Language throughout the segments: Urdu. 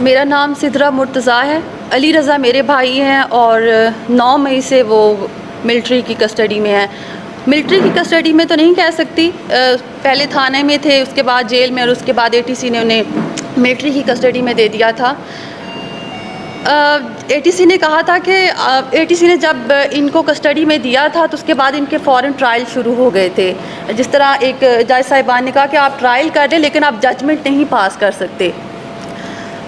میرا نام سدرہ مرتضیٰ ہے. علی رضا میرے بھائی ہیں اور 9 مئی سے وہ ملٹری کی کسٹڈی میں ہیں. ملٹری کی کسٹڈی میں تو نہیں کہہ سکتی, پہلے تھانے میں تھے, اس کے بعد جیل میں, اور اس کے بعد ATC نے انہیں ملٹری کی کسٹڈی میں دے دیا تھا. ATC نے کہا تھا کہ ATC نے جب ان کو کسٹڈی میں دیا تھا تو اس کے بعد ان کے فوراً ٹرائل شروع ہو گئے تھے. جس طرح ایک جج صاحبان نے کہا کہ آپ ٹرائل کر لیں لیکن آپ ججمنٹ نہیں پاس کر سکتے.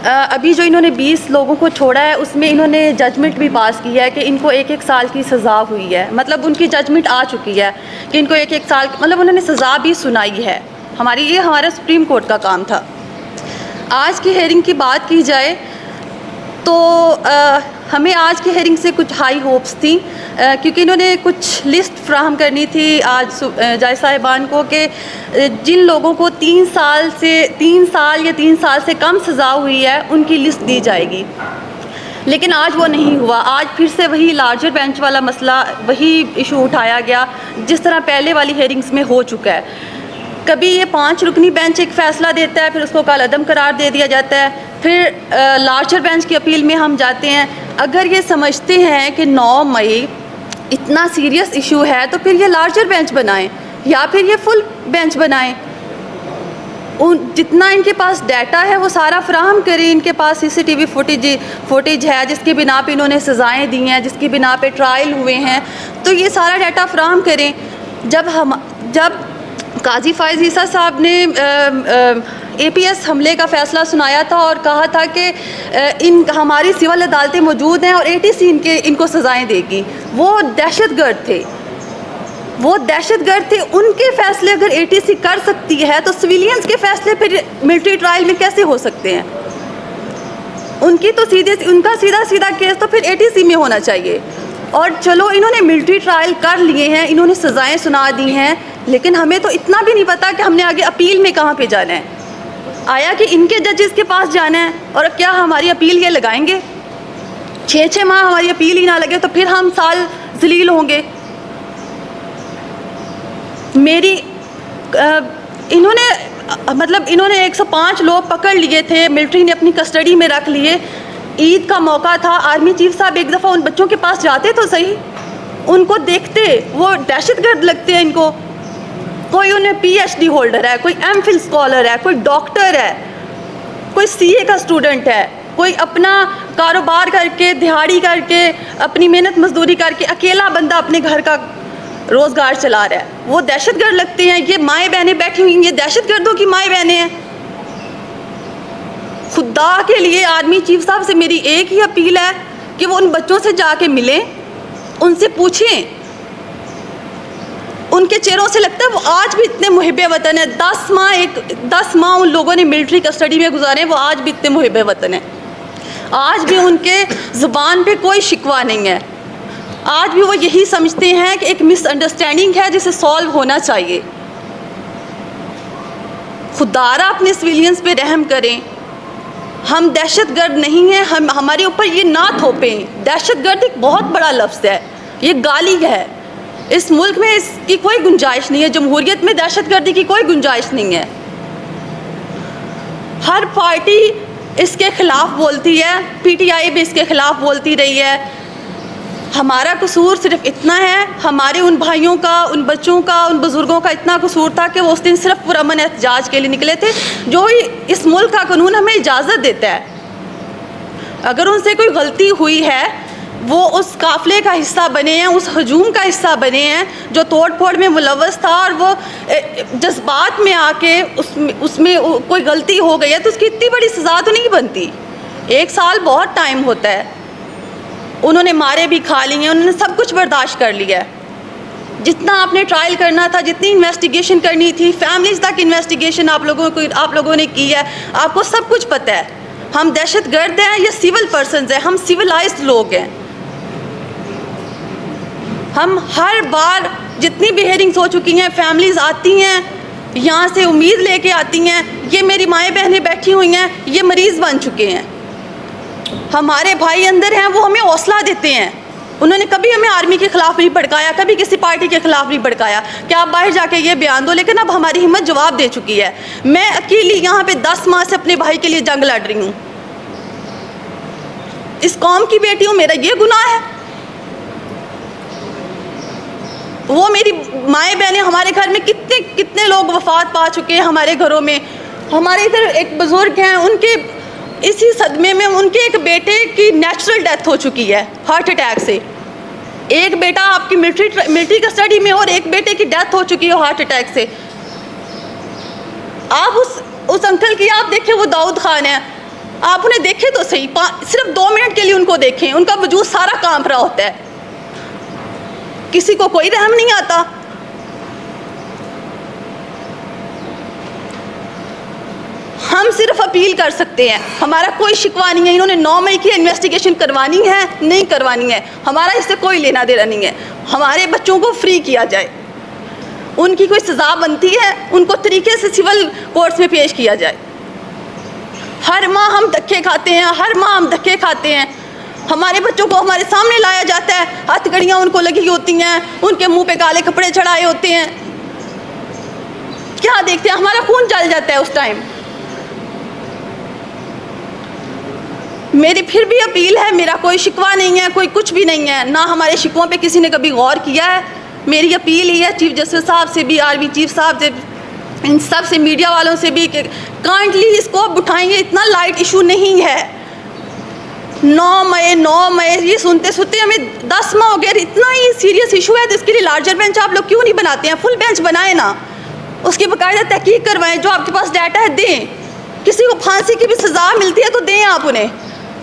ابھی جو انہوں نے 20 لوگوں کو چھوڑا ہے اس میں انہوں نے ججمنٹ بھی پاس کی ہے کہ ان کو 1-1 سال کی سزا ہوئی ہے. مطلب ان کی ججمنٹ آ چکی ہے کہ ان کو 1-1 سال, مطلب انہوں نے سزا بھی سنائی ہے. یہ ہمارا سپریم کورٹ کا کام تھا. آج کی ہیئرنگ کی بات کی جائے تو ہمیں آج کی ہیئرنگ سے کچھ ہائی ہوپس تھیں, کیونکہ انہوں نے کچھ لسٹ فراہم کرنی تھی آج جج صاحبان کو کہ جن لوگوں کو 3 سال یا 3 سال سے کم سزا ہوئی ہے ان کی لسٹ دی جائے گی. لیکن آج وہ نہیں ہوا. آج پھر سے وہی لارجر بینچ والا مسئلہ, وہی ایشو اٹھایا گیا جس طرح پہلے والی ہیئرنگز میں ہو چکا ہے. کبھی یہ 5 رکنی بینچ ایک فیصلہ دیتا ہے, پھر اس کو کالعدم قرار دے دیا جاتا ہے, پھر لارجر بینچ کی اپیل میں ہم جاتے ہیں. اگر یہ سمجھتے ہیں کہ 9 مئی اتنا سیریس ایشو ہے تو پھر یہ لارجر بینچ بنائیں یا پھر یہ فل بینچ بنائیں. جتنا ان کے پاس ڈیٹا ہے وہ سارا فراہم کریں. ان کے پاس CCTV فوٹیج ہے جس کی بنا پہ انہوں نے سزائیں دی ہیں, جس کی بنا پہ ٹرائل ہوئے ہیں, تو یہ سارا ڈیٹا فراہم کریں. جب قاضی فائز عیسیٰ صاحب نے APS حملے کا فیصلہ سنایا تھا اور کہا تھا کہ ہماری سول عدالتیں موجود ہیں اور ATC ان کو سزائیں دے گی, وہ دہشت گرد تھے. ان کے فیصلے اگر ATC کر سکتی ہے تو سویلینز کے فیصلے پھر ملٹری ٹرائل میں کیسے ہو سکتے ہیں؟ ان کا سیدھا کیس تو پھر ATC میں ہونا چاہیے. اور چلو انہوں نے ملٹری ٹرائل کر لیے ہیں, انہوں نے سزائیں سنا دی ہیں, لیکن ہمیں تو اتنا بھی نہیں پتا کہ ہم نے آگے اپیل میں کہاں پہ جانا ہے. آیا کہ ان کے ججز کے پاس جانا ہے, اور کیا ہماری اپیل یہ لگائیں گے؟ 6 ماہ ہماری اپیل ہی نہ لگے تو پھر ہم سال ذلیل ہوں گے. انہوں نے 105 لوگ پکڑ لیے تھے, ملٹری نے اپنی کسٹڈی میں رکھ لیے. عید کا موقع تھا, آرمی چیف صاحب ایک دفعہ ان بچوں کے پاس جاتے تو صحیح, ان کو دیکھتے, وہ دہشت گرد لگتے ہیں ان کو. کوئی انہیں PhD ہولڈر ہے, کوئی MPhil اسکالر ہے, کوئی ڈاکٹر ہے, کوئی CA کا اسٹوڈنٹ ہے, کوئی اپنا کاروبار کر کے, دہاڑی کر کے, اپنی محنت مزدوری کر کے اکیلا بندہ اپنے گھر کا روزگار چلا رہا ہے. وہ دہشت گرد لگتے ہیں. یہ مائیں بہنیں بیٹھی ہوئی ہیں, یہ دہشت گردوں کی مائیں بہنیں ہیں. خدا کے لیے آرمی چیف صاحب سے میری ایک ہی اپیل ہے کہ وہ ان بچوں سے جا کے ملیں, ان سے پوچھیں. ان کے چہروں سے لگتا ہے وہ آج بھی اتنے محب وطن ہیں. 10 ماہ ان لوگوں نے ملٹری کسٹڈی میں گزارے ہیں, وہ آج بھی اتنے محب وطن ہیں. آج بھی ان کے زبان پہ کوئی شکوہ نہیں ہے. آج بھی وہ یہی سمجھتے ہیں کہ ایک مس انڈرسٹینڈنگ ہے جسے سالو ہونا چاہیے. خدارہ اپنے سویلینز پہ رحم کریں. ہم دہشت گرد نہیں ہیں, ہمارے اوپر یہ نہ تھوپیں. دہشت گرد ایک بہت بڑا لفظ ہے, یہ گالی ہے. اس ملک میں اس کی کوئی گنجائش نہیں ہے. جمہوریت میں دہشت گردی کی کوئی گنجائش نہیں ہے. ہر پارٹی اس کے خلاف بولتی ہے, PTI بھی اس کے خلاف بولتی رہی ہے. ہمارا قصور صرف اتنا ہے, ہمارے ان بھائیوں کا, ان بچوں کا, ان بزرگوں کا اتنا قصور تھا کہ وہ اس دن صرف پرامن احتجاج کے لیے نکلے تھے, جو اس ملک کا قانون ہمیں اجازت دیتا ہے. اگر ان سے کوئی غلطی ہوئی ہے, وہ اس قافلے کا حصہ بنے ہیں, اس ہجوم کا حصہ بنے ہیں جو توڑ پھوڑ میں ملوث تھا, اور وہ جذبات میں آ کے اس میں کوئی غلطی ہو گئی ہے تو اس کی اتنی بڑی سزا تو نہیں بنتی. 1 سال بہت ٹائم ہوتا ہے. انہوں نے مارے بھی کھا لی ہیں, انہوں نے سب کچھ برداشت کر لیا ہے. جتنا آپ نے ٹرائل کرنا تھا, جتنی انویسٹیگیشن کرنی تھی, فیملیز تک انویسٹیگیشن آپ لوگوں نے کی ہے. آپ کو سب کچھ پتہ ہے. ہم دہشت گرد ہیں یا سول پرسنز ہیں؟ ہم سیولائزڈ لوگ ہیں. ہم ہر بار جتنی بھی ہیئرنگز ہو چکی ہیں, فیملیز آتی ہیں یہاں سے امید لے کے آتی ہیں, یہ میری مائیں بہنیں بیٹھی ہوئی ہیں, یہ مریض بن چکے ہیں. ہمارے بھائی اندر ہیں, وہ ہمیں حوصلہ دیتے ہیں, انہوں نے کبھی ہمیں آرمی کے خلاف نہیں بھڑکایا, کبھی کسی پارٹی کے خلاف نہیں بھڑکایا کہ آپ باہر جا کے یہ بیان دو, لیکن اب ہماری ہمت جواب دے چکی ہے. میں اکیلی یہاں پہ 10 ماہ سے اپنے بھائی کے لیے جنگ لڑ رہی ہوں. اس قوم کی بیٹی ہوں, میرا یہ گناہ ہے؟ وہ میری مائیں بہنیں, ہمارے گھر میں کتنے لوگ وفات پا چکے ہیں ہمارے گھروں میں. ہمارے ادھر ایک بزرگ ہیں, ان کے اسی صدمے میں ان کے ایک بیٹے کی نیچرل ڈیتھ ہو چکی ہے ہارٹ اٹیک سے. ایک بیٹا آپ کی ملٹری کسٹڈی میں اور ایک بیٹے کی ڈیتھ ہو چکی ہے ہارٹ اٹیک سے. آپ اس انکل کی آپ دیکھیں, وہ داؤد خان ہے, آپ انہیں دیکھیں تو صحیح, صرف 2 منٹ کے لیے ان کو دیکھیں, ان کا وجود سارا کانپ رہا ہوتا ہے, کسی کو کوئی رحم نہیں آتا. ہم صرف اپیل کر سکتے ہیں, ہمارا کوئی شکوہ نہیں ہے. انہوں نے 9 مئی کی انویسٹیگیشن کروانی ہے, نہیں کروانی ہے, ہمارا اس سے کوئی لینا دینا نہیں ہے. ہمارے بچوں کو فری کیا جائے, ان کی کوئی سزا بنتی ہے, ان کو طریقے سے سول کورٹس میں پیش کیا جائے. ہر ماہ ہم دھکے کھاتے ہیں, ہر ماہ ہم دھکے کھاتے ہیں. ہمارے بچوں کو ہمارے سامنے لایا جاتا ہے, ہتھ کڑیاں ان کو لگی ہوتی ہیں, ان کے منہ پہ کالے کپڑے چڑھائے ہوتے ہیں. کیا دیکھتے ہیں, ہمارا خون جل جاتا ہے اس ٹائم. میری پھر بھی اپیل ہے, میرا کوئی شکوہ نہیں ہے, کوئی کچھ بھی نہیں ہے, نہ ہمارے شکووں پہ کسی نے کبھی غور کیا ہے. میری اپیل ہی ہے چیف جسٹس صاحب سے بھی, آرمی چیف صاحب سے, ان سب سے, میڈیا والوں سے بھی, کہ کائنڈلی اس کو اٹھائیں. یہ اتنا لائٹ ایشو نہیں ہے. 9 مئی یہ سنتے ہمیں 10 ماہ ہو گئے. اتنا ہی سیریس ایشو ہے تو اس کے لیے لارجر بینچ آپ لوگ کیوں نہیں بناتے ہیں؟ فل بینچ بنائیں نا, اس کی باقاعدہ تحقیق کروائیں, جو آپ کے پاس ڈیٹا ہے دیں. کسی کو پھانسی کی بھی سزا ملتی ہے تو دیں آپ انہیں,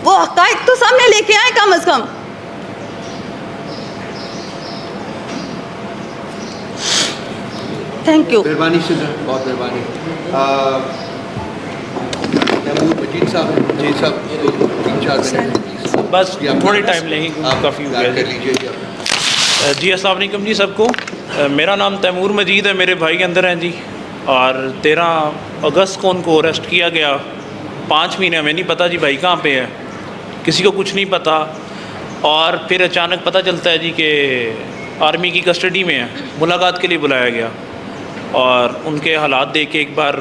وہ حقائق تو سامنے لے کے آئیں کم از کم. Thank you. مہربانی سے, بہت مہربانی. مجید صاحب, جی صاحب 3-4 منٹ بس تھوڑے ٹائم لیں گے, کافی ہو گیا. کر لیجیے. جی السلام علیکم جی سب کو. میرا نام تیمور مجید ہے, میرے بھائی کے اندر ہیں جی. اور 13 اگست کو ان کو اریسٹ کیا گیا. 5 مہینے ہمیں نہیں پتہ جی بھائی کہاں پہ ہے, کسی کو کچھ نہیں پتہ. اور پھر اچانک پتہ چلتا ہے جی کہ آرمی کی کسٹڈی میں ہے. ملاقات کے لیے بلایا گیا اور ان کے حالات دیکھ کے ایک بار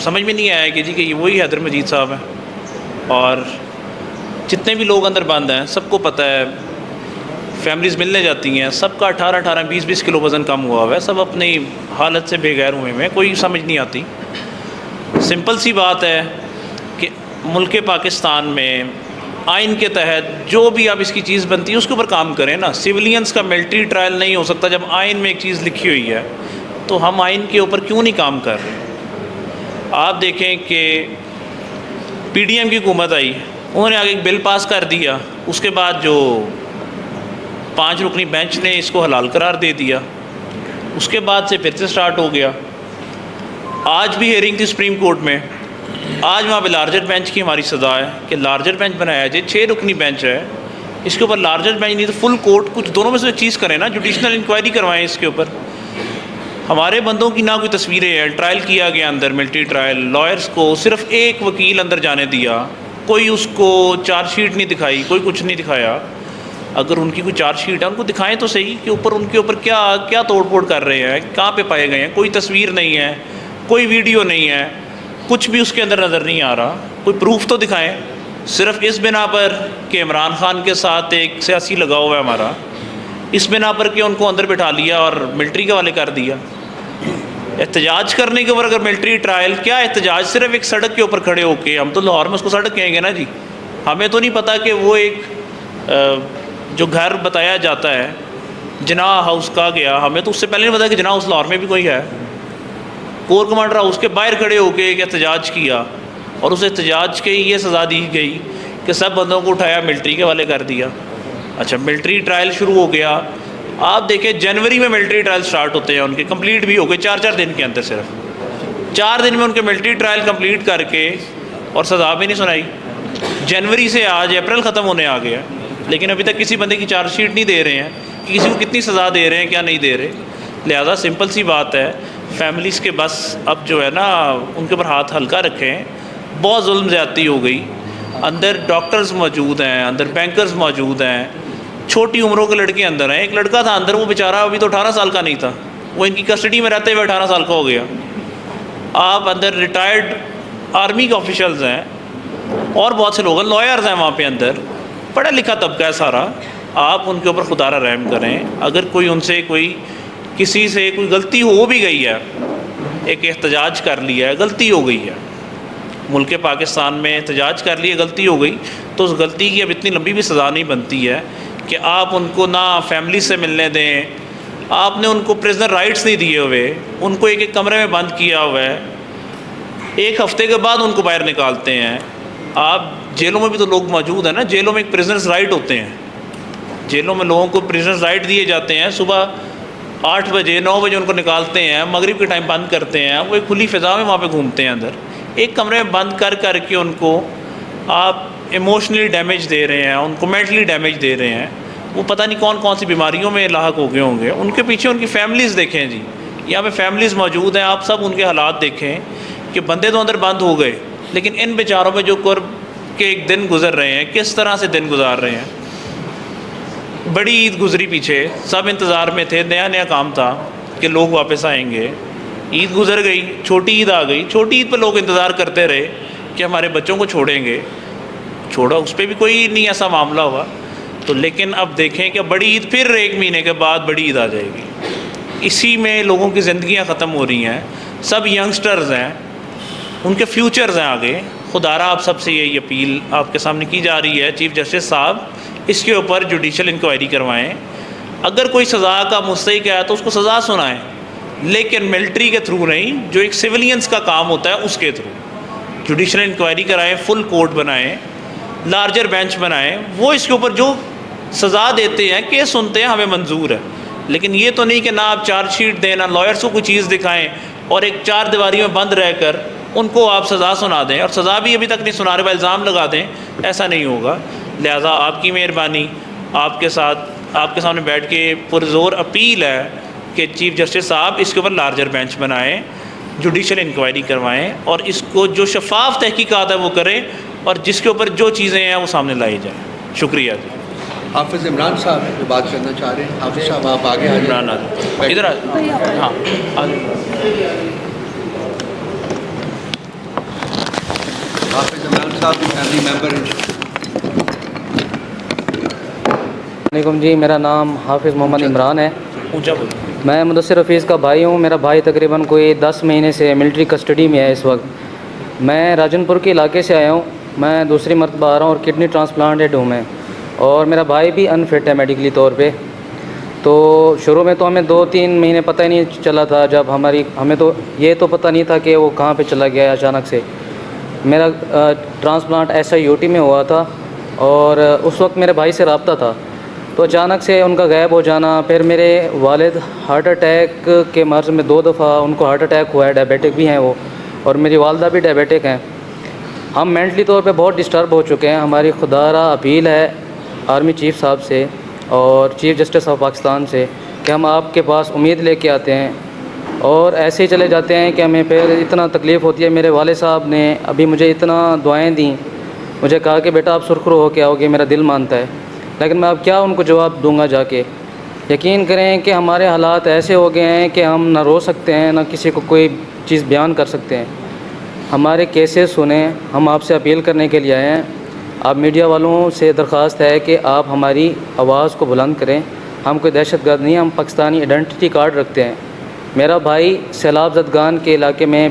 سمجھ میں نہیں آیا کہ جی کہ یہ وہی حیدر مجید صاحب ہیں. اور جتنے بھی لوگ اندر بند ہیں سب کو پتہ ہے, فیملیز ملنے جاتی ہیں, سب کا 18 20 کلو وزن کم ہوا ہوا ہے, سب اپنی حالت سے بے غیر ہوئے ہیں, کوئی سمجھ نہیں آتی. سمپل سی بات ہے کہ ملک پاکستان میں آئین کے تحت جو بھی اب اس کی چیز بنتی ہے اس کے اوپر کام کریں نا. سویلینس کا ملٹری ٹرائل نہیں ہو سکتا. جب آئین میں ایک چیز لکھی ہوئی ہے تو ہم آئین کے اوپر کیوں نہیں کام کر رہے؟ آپ دیکھیں کہ پی ڈی ایم کی حکومت آئی, انہوں نے آگے ایک بل پاس کر دیا, اس کے بعد جو 5 رکنی بینچ نے اس کو حلال قرار دے دیا, اس کے بعد سے پھر سے سٹارٹ ہو گیا. آج بھی ہیئرنگ تھی سپریم کورٹ میں, آج وہاں پہ لارجر بینچ کی ہماری سزا ہے کہ لارجر بینچ بنایا جائے. 6 رکنی بینچ ہے, اس کے اوپر لارجر بینچ نہیں تو فل کورٹ, کچھ دونوں میں سے چیز کریں نا, جوڈیشنل انکوائری کروائیں اس کے اوپر. ہمارے بندوں کی نہ کوئی تصویریں ہیں, ٹرائل کیا گیا اندر, ملٹری ٹرائل, لائرز کو صرف ایک وکیل اندر جانے دیا, کوئی اس کو چارج شیٹ نہیں دکھائی, کوئی کچھ نہیں دکھایا. اگر ان کی کوئی چارج شیٹ ہے ان کو دکھائیں تو صحیح کہ ان کے اوپر کیا توڑ پھوڑ کر رہے ہیں, کہاں پہ پائے گئے ہیں. کوئی تصویر نہیں ہے, کوئی ویڈیو نہیں ہے, کچھ بھی اس کے اندر نظر نہیں آ رہا. کوئی پروف تو دکھائیں. صرف اس بنا پر کہ عمران خان کے ساتھ ایک سیاسی لگاؤ ہوا ہے ہمارا, اس بنا پر کہ ان کو اندر بٹھا لیا اور ملٹری کے حوالے کر دیا. احتجاج کرنے کے اوپر اگر ملٹری ٹرائل, کیا احتجاج صرف ایک سڑک کے اوپر کھڑے ہو کے, ہم تو لاہور میں اس کو سڑک کہیں گے نا جی, ہمیں تو نہیں پتہ کہ وہ ایک جو گھر بتایا جاتا ہے جناح ہاؤس کہا گیا, ہمیں تو اس سے پہلے نہیں پتا کہ جناح ہاؤس لاہور میں بھی کوئی ہے. کور کمانڈر ہاؤس کے باہر کھڑے ہو کے ایک احتجاج کیا اور اس احتجاج کے یہ سزا دی گئی کہ سب بندوں کو اٹھایا ملٹری کے حوالے کر دیا. اچھا ملٹری ٹرائل شروع ہو گیا, آپ دیکھیں جنوری میں ملٹری ٹرائل سٹارٹ ہوتے ہیں, ان کے کمپلیٹ بھی ہو گئے 4 دن کے اندر, صرف 4 دن میں ان کے ملٹری ٹرائل کمپلیٹ کر کے, اور سزا بھی نہیں سنائی. جنوری سے آج اپریل ختم ہونے آ گیا, لیکن ابھی تک کسی بندے کی چارج شیٹ نہیں دے رہے ہیں کہ کسی کو کتنی سزا دے رہے ہیں کیا نہیں دے رہے. لہذا سمپل سی بات ہے, فیملیز کے بس اب جو ہے نا ان کے اوپر ہاتھ ہلکا رکھیں. بہت ظلم زیادتی ہو گئی. اندر ڈاکٹرز موجود ہیں, اندر بینکرز موجود ہیں, چھوٹی عمروں کے لڑکے اندر ہیں. ایک لڑکا تھا اندر, وہ بیچارہ ابھی تو 18 سال کا نہیں تھا, وہ ان کی کسٹڈی میں رہتے ہوئے 18 سال کا ہو گیا. آپ اندر ریٹائرڈ آرمی کے آفیشلز ہیں اور بہت سے لوگ ہیں, لائرز ہیں وہاں پہ اندر, پڑھا لکھا طبقہ ہے سارا. آپ ان کے اوپر خدا را رحم کریں. اگر کوئی ان سے کسی سے کوئی غلطی ہو بھی گئی ہے, ایک احتجاج کر لیا ہے, غلطی ہو گئی ہے, ملک پاکستان میں احتجاج کر لیے, غلطی ہو گئی, تو اس غلطی کی اب اتنی لمبی بھی سزا نہیں بنتی ہے کہ آپ ان کو نہ فیملی سے ملنے دیں. آپ نے ان کو پریزنر رائٹس نہیں دیے ہوئے, ان کو ایک ایک کمرے میں بند کیا ہوا ہے, 1 ہفتے کے بعد ان کو باہر نکالتے ہیں. آپ جیلوں میں بھی تو لوگ موجود ہیں نا, جیلوں میں ایک پریزنرز رائٹ ہوتے ہیں, جیلوں میں لوگوں کو پریزنرز رائٹ دیے جاتے ہیں. صبح 8 بجے 9 بجے ان کو نکالتے ہیں, مغرب کے ٹائم بند کرتے ہیں, وہ ایک کھلی فضا میں وہاں پہ گھومتے ہیں اندر. ایک کمرے میں بند کر کے ان کو آپ ایموشنلی ڈیمیج دے رہے ہیں, ان کو مینٹلی ڈیمیج دے رہے ہیں. وہ پتہ نہیں کون کون سی بیماریوں میں لاحق ہو گئے ہوں گے. ان کے پیچھے ان کی فیملیز دیکھیں جی, یہاں پہ فیملیز موجود ہیں, آپ سب ان کے حالات دیکھیں کہ بندے تو اندر بند ہو گئے, لیکن ان بیچاروں میں جو قرب کے ایک دن گزر رہے ہیں, کس طرح سے دن گزار رہے ہیں. بڑی عید گزری پیچھے, سب انتظار میں تھے, نیا نیا کام تھا کہ لوگ واپس آئیں گے. عید گزر گئی, چھوٹی عید آ گئی. چھوٹی عید پہ لوگ انتظار کرتے رہے کہ ہمارے بچوں کو چھوڑیں گے, چھوڑا, اس پہ بھی کوئی نہیں ایسا معاملہ ہوا. تو لیکن اب دیکھیں کہ بڑی عید پھر 1 مہینے کے بعد بڑی عید آ جائے گی. اسی میں لوگوں کی زندگیاں ختم ہو رہی ہیں. سب ینگسٹرز ہیں, ان کے فیوچرز ہیں آگے. خدا را آپ سب سے یہی اپیل آپ کے سامنے کی جا رہی ہے, چیف جسٹس صاحب اس کے اوپر جوڈیشل انکوائری کروائیں. اگر کوئی سزا کا مستحق ہے تو اس کو سزا سنائیں, لیکن ملٹری کے تھرو نہیں, جو ایک سویلینز کا کام ہوتا ہے اس کے تھرو جوڈیشل انکوائری کرائیں, فل کورٹ بنائیں, لارجر بینچ بنائیں. وہ اس کے اوپر جو سزا دیتے ہیں, کیس سنتے ہیں, ہمیں منظور ہے. لیکن یہ تو نہیں کہ نہ آپ چارج شیٹ دیں, نہ لائرس کو کوئی چیز دکھائیں, اور ایک 4 دیواری میں بند رہ کر ان کو آپ سزا سنا دیں, اور سزا بھی ابھی تک نہیں سنا رہے, الزام لگا دیں. ایسا نہیں ہوگا. لہٰذا آپ کی مہربانی, آپ کے ساتھ آپ کے سامنے بیٹھ کے پرزور اپیل ہے کہ چیف جسٹس صاحب اس کے اوپر لارجر بینچ بنائیں, جوڈیشل انکوائری کروائیں, اور اس کو جو شفاف تحقیقات ہے وہ کریں, اور جس کے اوپر جو چیزیں ہیں وہ سامنے لائی جائیں. شکریہ جی. حافظ عمران صاحب جو بات کرنا چاہ رہے ہیں, حافظ صاحب آپ آگے آ جائیں. عمران ادھر آ, ہاں حافظ عمران صاحب فیملی ممبر ہیں. وعلیکم جی, میرا نام حافظ محمد عمران ہے. اونچا بول. میں مدثر حفیظ کا بھائی ہوں. میرا بھائی تقریباً کوئی 10 مہینے سے ملٹری کسٹڈی میں ہے اس وقت. میں راجن پور کے علاقے سے آیا ہوں. میں دوسری مرتبہ آ رہا ہوں, اور کڈنی ٹرانسپلانٹڈ ہوں میں, اور میرا بھائی بھی انفٹ ہے میڈیکلی طور پہ. تو شروع میں تو ہمیں 2-3 مہینے پتہ ہی نہیں چلا تھا, جب ہمیں تو یہ تو پتہ نہیں تھا کہ وہ کہاں پہ چلا گیا ہے اچانک سے. میرا ٹرانسپلانٹ SIUT میں ہوا تھا, اور اس وقت میرے بھائی سے رابطہ تھا. تو اچانک سے ان کا غائب ہو جانا. پھر میرے والد ہارٹ اٹیک کے مرض میں 2 دفعہ ان کو ہارٹ اٹیک ہوا ہے, ڈائبیٹک بھی ہیں وہ, اور میری والدہ بھی ڈائبیٹک ہیں. ہم مینٹلی طور پہ بہت ڈسٹرب ہو چکے ہیں. ہماری خدا را اپیل ہے آرمی چیف صاحب سے اور چیف جسٹس آف پاکستان سے کہ ہم آپ کے پاس امید لے کے آتے ہیں, اور ایسے ہی چلے جاتے ہیں کہ ہمیں پھر اتنا تکلیف ہوتی ہے. میرے والد صاحب نے ابھی مجھے اتنا دعائیں دیں, مجھے کہا کہ بیٹا آپ سرخرو ہو کے آؤ گے, میرا دل مانتا ہے, لیکن میں اب کیا ان کو جواب دوں گا جا کے. یقین کریں کہ ہمارے حالات ایسے ہو گئے ہیں کہ ہم نہ رو سکتے ہیں, نہ کسی کو کوئی چیز بیان کر سکتے ہیں. ہمارے کیسز سنیں. ہم آپ سے اپیل کرنے کے لیے آئے ہیں. آپ میڈیا والوں سے درخواست ہے کہ آپ ہماری آواز کو بلند کریں. ہم کوئی دہشت گرد نہیں, ہم پاکستانی آئیڈینٹی کارڈ رکھتے ہیں. میرا بھائی سیلاب زدگان کے علاقے میں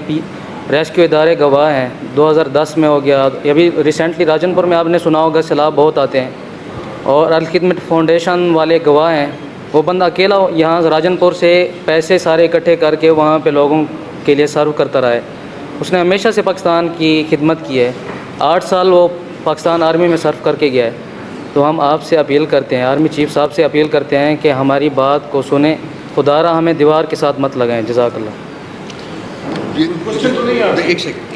ریسکیو ادارے گواہ ہیں. 2010 میں ہو گیا. ابھی ریسنٹلی راجن پور میں آپ نے سنا ہوگا سیلاب بہت آتے ہیں, اور الخدمت فاؤنڈیشن والے گواہ ہیں. وہ بندہ اکیلا یہاں راجن پور سے پیسے سارے اکٹھے کر کے وہاں پہ لوگوں کے لیے سرو کرتا رہا ہے. اس نے ہمیشہ سے پاکستان کی خدمت کی ہے. 8 سال وہ پاکستان آرمی میں سرو کر کے گیا ہے. تو ہم آپ سے اپیل کرتے ہیں, آرمی چیف صاحب سے اپیل کرتے ہیں کہ ہماری بات کو سنیں. خدا را ہمیں دیوار کے ساتھ مت لگائیں. جزاک اللہ. ایک سیکنڈ.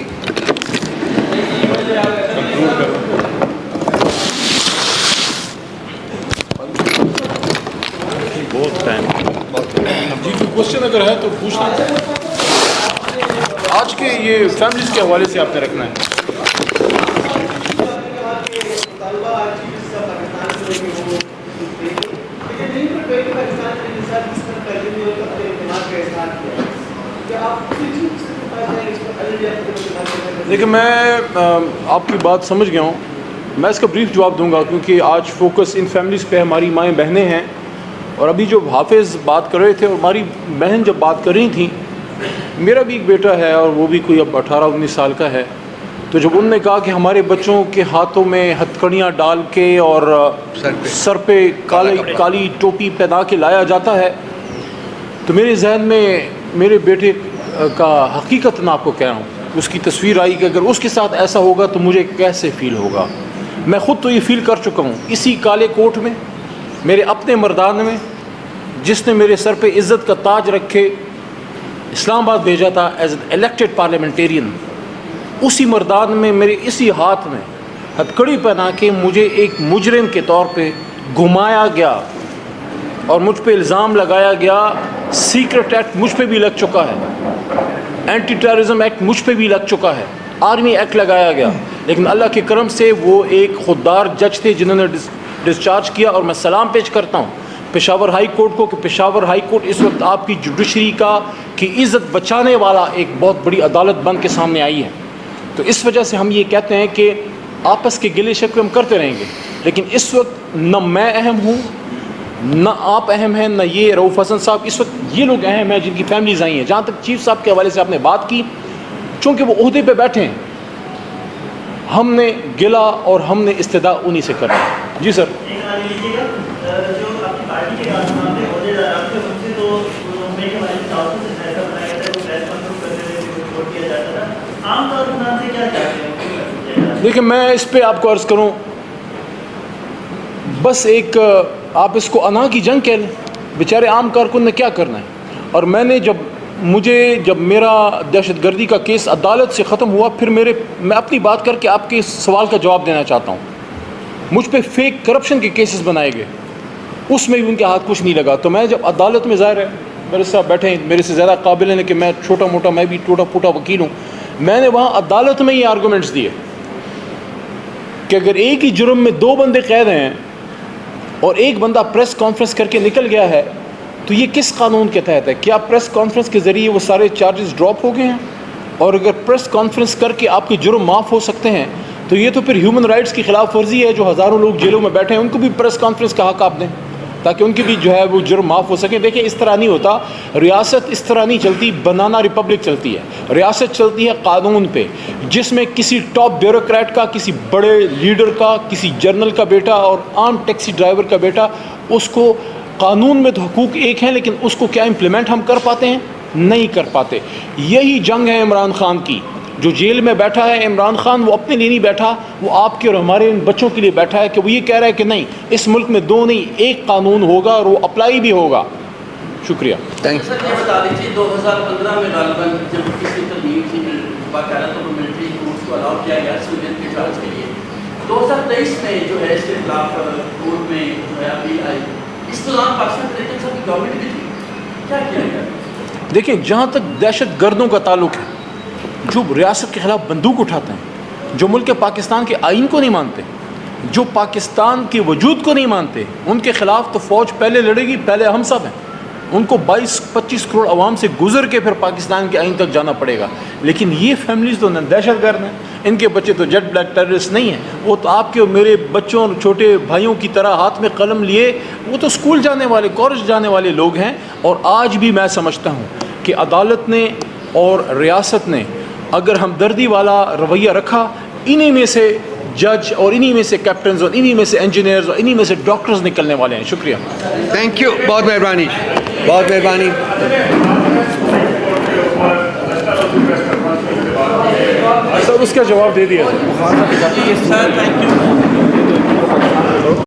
بہت ٹائم. جی کوئی کوشچن اگر ہے تو پوچھنا. آج کے یہ فیملیز کے حوالے سے آپ نے رکھنا ہے. دیکھیں میں آپ کی بات سمجھ گیا ہوں. میں اس کا بریف جواب دوں گا کیونکہ آج فوکس ان فیملیز پہ ہماری مائیں بہنیں ہیں. اور ابھی جو حافظ بات کر رہے تھے اور ہماری بہن جب بات کر رہی تھیں, میرا بھی ایک بیٹا ہے اور وہ بھی کوئی اب 18-19 سال کا ہے. تو جب انہوں نے کہا کہ ہمارے بچوں کے ہاتھوں میں ہتھکڑیاں ڈال کے اور سر پہ کالی ٹوپی پہنا کے لایا جاتا ہے, تو میرے ذہن میں میرے بیٹے کا حقیقت میں آپ کو کہہ رہا ہوں, اس کی تصویر آئی کہ اگر اس کے ساتھ ایسا ہوگا تو مجھے کیسے فیل ہوگا. میں خود تو یہ فیل کر چکا ہوں اسی کالے کوٹ میں, میرے اپنے مردان میں, جس نے میرے سر پہ عزت کا تاج رکھے اسلام آباد بھیجا تھا ایز این الیکٹڈ پارلیمنٹیرین. اسی مردان میں میرے اسی ہاتھ میں ہتھکڑی پہنا کے مجھے ایک مجرم کے طور پہ گھمایا گیا اور مجھ پہ الزام لگایا گیا. سیکرٹ ایکٹ مجھ پہ بھی لگ چکا ہے, اینٹی ٹیررزم ایکٹ مجھ پہ بھی لگ چکا ہے, آرمی ایکٹ لگایا گیا. لیکن اللہ کے کرم سے وہ ایک خوددار جج تھے جنہوں نے ڈسچارج کیا, اور میں سلام پیش کرتا ہوں پشاور ہائی کورٹ کو کہ پشاور ہائی کورٹ اس وقت آپ کی جوڈیشری کی عزت بچانے والا ایک بہت بڑی عدالت بن کے سامنے آئی ہے. تو اس وجہ سے ہم یہ کہتے ہیں کہ آپس کے گلے شکوے ہم کرتے رہیں گے, لیکن اس وقت نہ میں اہم ہوں, نہ آپ اہم ہیں, نہ یہ رؤوف حسن صاحب. اس وقت یہ لوگ اہم ہیں جن کی فیملیز آئی ہیں. جہاں تک چیف صاحب کے حوالے سے آپ نے بات کی, چونکہ وہ عہدے پہ بیٹھے ہیں, ہم نے گلا اور ہم نے استدعا انہی سے کرنا ہے. جی سر. دیکھیں میں اس پہ آپ کو عرض کروں, بس ایک آپ اس کو انا کی جنگ کہہ لیں. بیچارے عام کارکن نے کیا کرنا ہے. اور میں نے جب میرا دہشت گردی کا کیس عدالت سے ختم ہوا, پھر میں اپنی بات کر کے آپ کے سوال کا جواب دینا چاہتا ہوں. مجھ پہ فیک کرپشن کے کیسز بنائے گئے, اس میں بھی ان کے ہاتھ کچھ نہیں لگا. تو میں جب عدالت میں, ظاہر ہے میرے ساتھ بیٹھے ہیں, میرے سے زیادہ قابل ہیں کہ میں چھوٹا موٹا, میں بھی ٹوٹا پھوٹا وکیل ہوں. میں نے وہاں عدالت میں یہ آرگومنٹس دیے کہ اگر ایک ہی جرم میں 2 بندے قید ہیں اور ایک بندہ پریس کانفرنس کر کے نکل گیا ہے, تو یہ کس قانون کے تحت ہے؟ کیا پریس کانفرنس کے ذریعے وہ سارے چارجز ڈراپ ہو گئے ہیں؟ اور اگر پریس کانفرنس کر کے آپ کے جرم معاف ہو سکتے ہیں, تو یہ تو پھر ہیومن رائٹس کی خلاف ورزی ہے. جو ہزاروں لوگ جیلوں میں بیٹھے ہیں ان کو بھی پریس کانفرنس کا حق آپ دیں تاکہ ان کی بھی جو ہے وہ جرم معاف ہو سکے. دیکھیں اس طرح نہیں ہوتا, ریاست اس طرح نہیں چلتی, بنانا ریپبلک چلتی ہے. ریاست چلتی ہے قانون پہ, جس میں کسی ٹاپ بیوروکریٹ کا, کسی بڑے لیڈر کا, کسی جنرل کا بیٹا اور عام ٹیکسی ڈرائیور کا بیٹا, اس کو قانون میں تو حقوق ایک ہیں, لیکن اس کو کیا امپلیمنٹ ہم کر پاتے ہیں؟ نہیں کر پاتے. یہی جنگ ہے عمران خان کی. جو جیل میں بیٹھا ہے عمران خان, وہ اپنے لیے نہیں بیٹھا, وہ آپ کے اور ہمارے ان بچوں کے لیے بیٹھا ہے کہ وہ یہ کہہ رہا ہے کہ نہیں, اس ملک میں 2 نہیں 1 قانون ہوگا اور وہ اپلائی بھی ہوگا. شکریہ. Thank you. سر یہ بتا دیجیے 2015 میں غالباً جب کسی ترمیم کی باقاعدہ تو ملٹری فورس کو الاؤ کیا گیا سویلین کے چارج کے لیے, 2023 میں جو ہے اس کے خلاف کورٹ میں جو ہے اپیل آئی, اس دوران پاکستان تحریک انصاف کی گورنمنٹ بھی تھی, کیا کیا گیا؟ دیکھیں جہاں تک دہشت گردوں کا تعلق ہے, جو ریاست کے خلاف بندوق اٹھاتے ہیں, جو ملک پاکستان کے آئین کو نہیں مانتے, جو پاکستان کے وجود کو نہیں مانتے, ان کے خلاف تو فوج پہلے لڑے گی. پہلے ہم سب ہیں, ان کو 22-25 کروڑ عوام سے گزر کے پھر پاکستان کے آئین تک جانا پڑے گا. لیکن یہ فیملیز تو دہشت گرد ہیں, ان کے بچے تو جیٹ بلیک ٹیررسٹ نہیں ہیں. وہ تو آپ کے اور میرے بچوں اور چھوٹے بھائیوں کی طرح ہاتھ میں قلم لیے, وہ تو اسکول جانے والے, کالج جانے والے لوگ ہیں. اور آج بھی میں سمجھتا ہوں کہ عدالت نے اور ریاست نے اگر ہمدردی والا رویہ رکھا, انہی میں سے جج اور انہی میں سے کیپٹنز اور انہی میں سے انجینئرز اور انہی میں سے ڈاکٹرز نکلنے والے ہیں. شکریہ. Thank you. بہت مہربانی, بہت مہربانی. سر اس کا جواب دے دیا. Sir thank you.